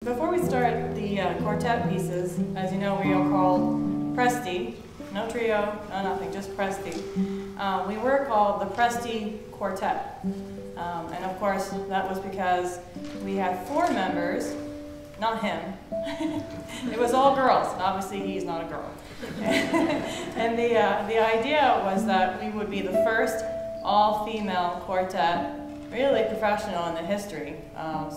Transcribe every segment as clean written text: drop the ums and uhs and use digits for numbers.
Before we start the quartet pieces, as you know, we are called Presti. No trio, no nothing, just Presti. We were called the Presti Quartet. And of course, that was because we had 4 members, not him. It was all girls, and obviously he's not a girl. And the idea was that we would be the first all-female quartet, really professional in the history.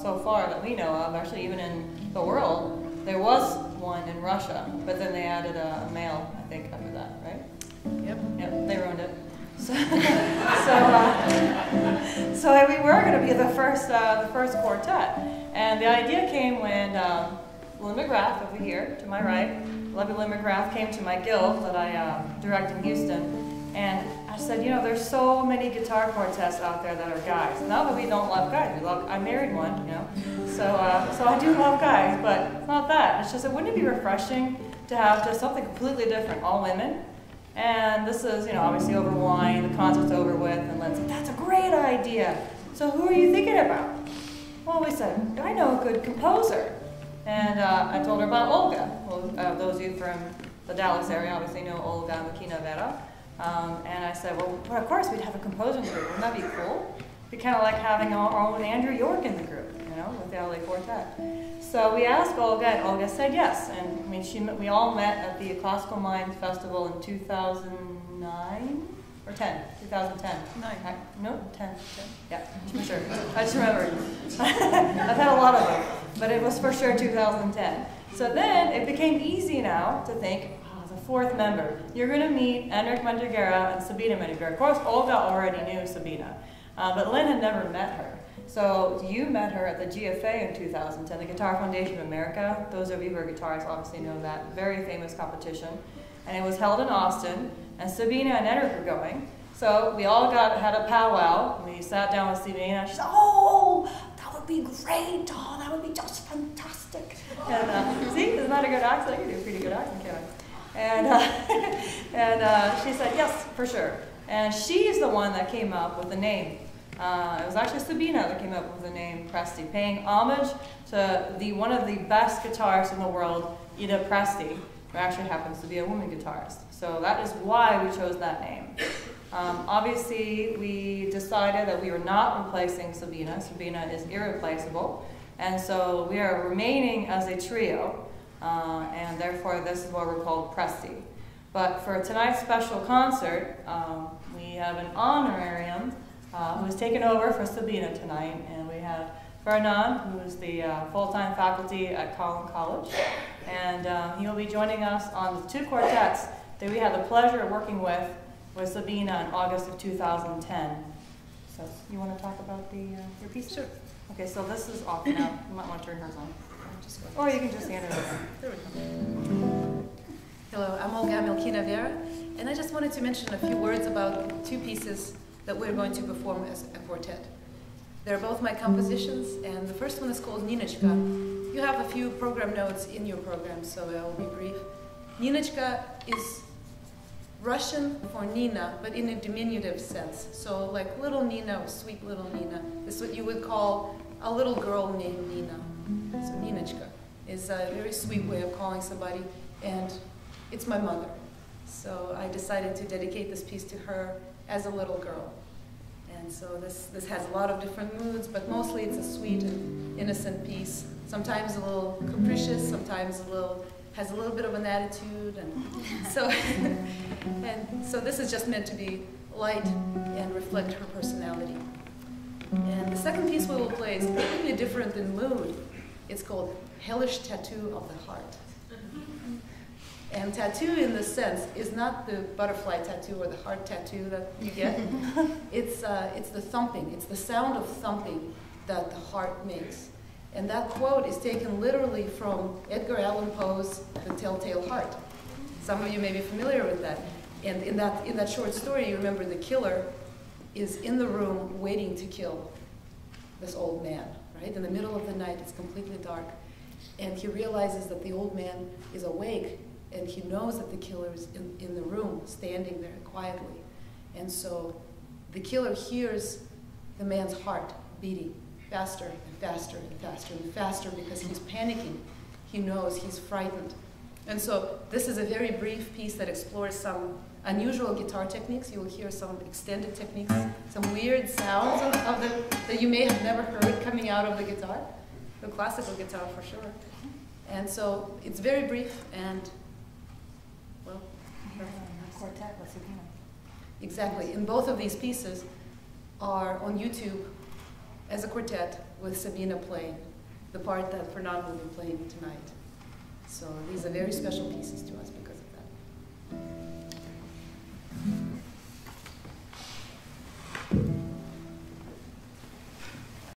So far that we know of, actually even in the world, there was one in Russia, but then they added a male, I think, after that, right? Yep, they ruined it. So we were going to be the first quartet, and the idea came when Lynn McGrath over here to my right, Lynn McGrath came to my guild that I direct in Houston, and I said, you know, there's so many guitar quartets out there that are guys. Not that we don't love guys. I married one, you know, so I do love guys, but it's not that. It's just that wouldn't it be refreshing to have just something completely different, all women? And this is, you know, obviously over wine, the concert's over with, and Lynn said, that's a great idea. So who are you thinking about? Well, we said, I know a good composer. And I told her about Olga. Well, those of you from the Dallas area obviously know Olga Amelkina-Vera. And I said, well, of course we'd have a composer in the group. Wouldn't that be cool? It'd be kind of like having our own Andrew York in the group, you know, with the LA Quartet. So we asked Olga, and Olga said yes. And I mean, we all met at the Classical Minds Festival in 2009 or 10, 2010. 9. No, 10. Yeah, for sure. I just remembered. I've had a lot of them, but it was for sure 2010. So then it became easy now to think, the 4th member. You're going to meet Madriguera and Sabine Madriguera. Of course, Olga already knew Sabine, but Lynn had never met her. So you met her at the GFA in 2010, the Guitar Foundation of America. Those of you who are guitarists obviously know that. Very famous competition. And it was held in Austin, and Sabine and Eric were going. So we all had a powwow. We sat down with Sabine, and she said, oh, that would be great. Oh, that would be just fantastic. And see, isn't that a good accent? I can do a pretty good accent, can't I? And she said, yes, for sure. And she's the one that came up with the name. It was actually Sabine that came up with the name Presti, paying homage to one of the best guitarists in the world, Ida Presti, who actually happens to be a woman guitarist. So that is why we chose that name. Obviously, we decided that we were not replacing Sabine. Sabine is irreplaceable. And so we are remaining as a trio. And therefore this is why we're called Presti. But for tonight's special concert, we have an honorarium who is taking over for Sabine tonight, and we have Fernand, who is the full-time faculty at Collin College, and he will be joining us on the 2 quartets that we had the pleasure of working with Sabine in August of 2010. So you want to talk about your piece? Sure. Okay, so this is off now. You might want to turn hers on. Or you can just hand it over. There we go. Hello, I'm Olga Amelkina-Vera, and I just wanted to mention a few words about 2 pieces that we're going to perform as a quartet. They're both my compositions, and the first one is called Ninotchka. You have a few program notes in your program, so I will be brief. Ninotchka is Russian for Nina, but in a diminutive sense. So like little Nina, sweet little Nina. This is what you would call a little girl named Nina. So Ninotchka is a very sweet way of calling somebody, and it's my mother. So I decided to dedicate this piece to her as a little girl. And so this has a lot of different moods, but mostly it's a sweet and innocent piece. Sometimes a little capricious, sometimes has a little bit of an attitude, and so this is just meant to be light and reflect her personality. And the second piece we will play is completely different in mood. It's called Hellish Tattoo of the Heart. And tattoo in this sense is not the butterfly tattoo or the heart tattoo that you get. It's the thumping. It's the sound of thumping that the heart makes. And that quote is taken literally from Edgar Allan Poe's The Telltale Heart. Some of you may be familiar with that. And in that short story, you remember the killer is in the room waiting to kill this old man, right? In the middle of the night, it's completely dark. And he realizes that the old man is awake, and he knows that the killer is in the room, standing there quietly. And so the killer hears the man's heart beating. faster and faster and faster and faster because he's panicking. He knows he's frightened. And so this is a very brief piece that explores some unusual guitar techniques. You'll hear some extended techniques, some weird sounds that you may have never heard coming out of the guitar, the classical guitar for sure. And so it's very brief and, well, quartet with Sabine. Exactly. And both of these pieces are on YouTube as a quartet with Sabine playing the part that Fernand will be playing tonight. So these are very special pieces to us because of that.